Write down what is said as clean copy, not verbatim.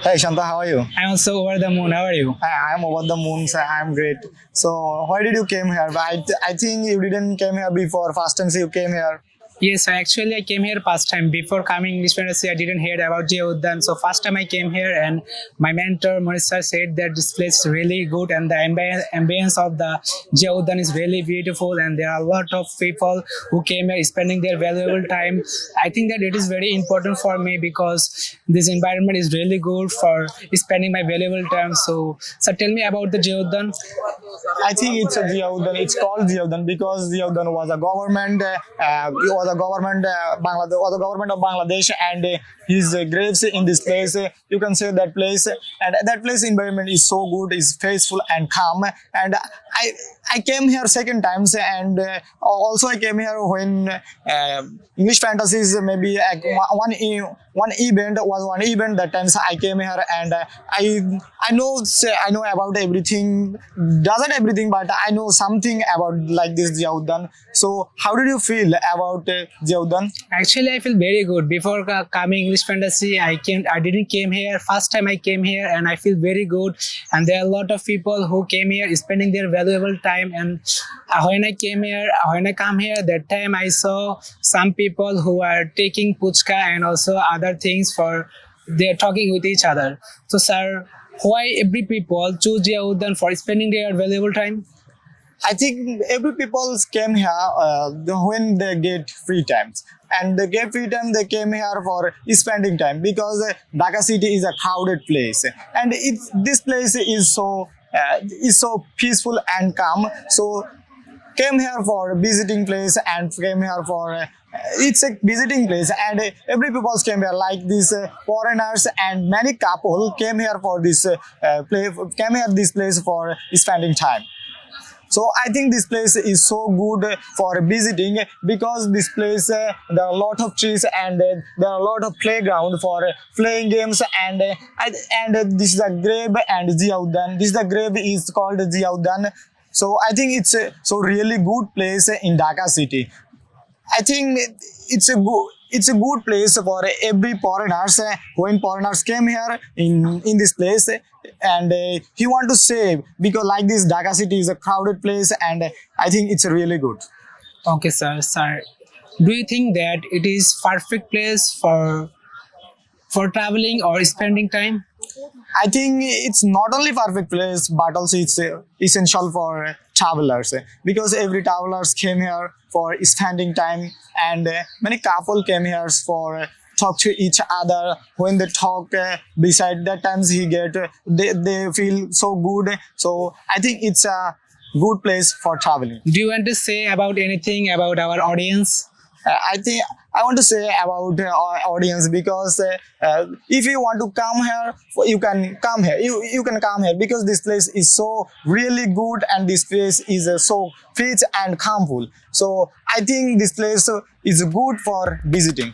Hey Shanta, how are you? I'm also over the moon. How are you? I am over the moon, so I'm great. So, why did you came here? I think you didn't came here before. First time you came here. Yes, I came here first time. Before coming English Fantasy, I didn't hear about Uddan. So first time I came here, and my mentor Morissa said that this place is really good, and the ambience of the Uddan is really beautiful, and there are a lot of people who came here spending their valuable time. I think that it is very important for me because this environment is really good for spending my valuable time. So tell me about the Uddan. I think it's a Ziauddin. It's called Ziauddin because Ziauddin was a government. Was a government of Bangladesh, and his graves in this place. You can say that place, and that place environment is so good, is peaceful and calm. And I came here second times, and also I came here when English Fantasies maybe one event that times I came here, and I know about everything, doesn't everything, but I know something about like this Ziauddin. So how did you feel about Ziauddin? Actually, I feel very good. Before coming English Fantasy, I didn't came here. First time I came here, and I feel very good. And there are a lot of people who came here spending their valuable time. And when I come here, that time I saw some people who are taking puchka and also other things for they're talking with each other. So, sir, why every people choose Ziauddin for spending their valuable time? I think every people came here when they get free times, and they get free time. They came here for spending time because Dhaka city is a crowded place, and this place is so peaceful and calm. So came here for visiting place and came here for. It's a visiting place, and every people came here like these foreigners, and many couple came here for this this place for spending time. So I think this place is so good for visiting because this place there are a lot of trees, and there are a lot of playground for playing games, and this is a grave and Ziauddin. This is the grave is called Ziauddin. So I think it's a so really good place in Dhaka city. I think it's a good place for every foreigners. When foreigners came here in this place, and he want to save because like this Dhaka city is a crowded place, and I think it's really good. Okay, sir. Sir, do you think that it is perfect place for traveling or spending time? I think it's not only perfect place, but also it's essential for travelers because every travelers came here for spending time, and many couple came here for talk to each other. When they talk beside that times they feel so good. So I think it's a good place for traveling. Do you want to say about anything about our audience? I think I want to say about our audience because if you want to come here, you can come here. You can come here because this place is so really good, and this place is so fit and calmful. So I think this place is good for visiting.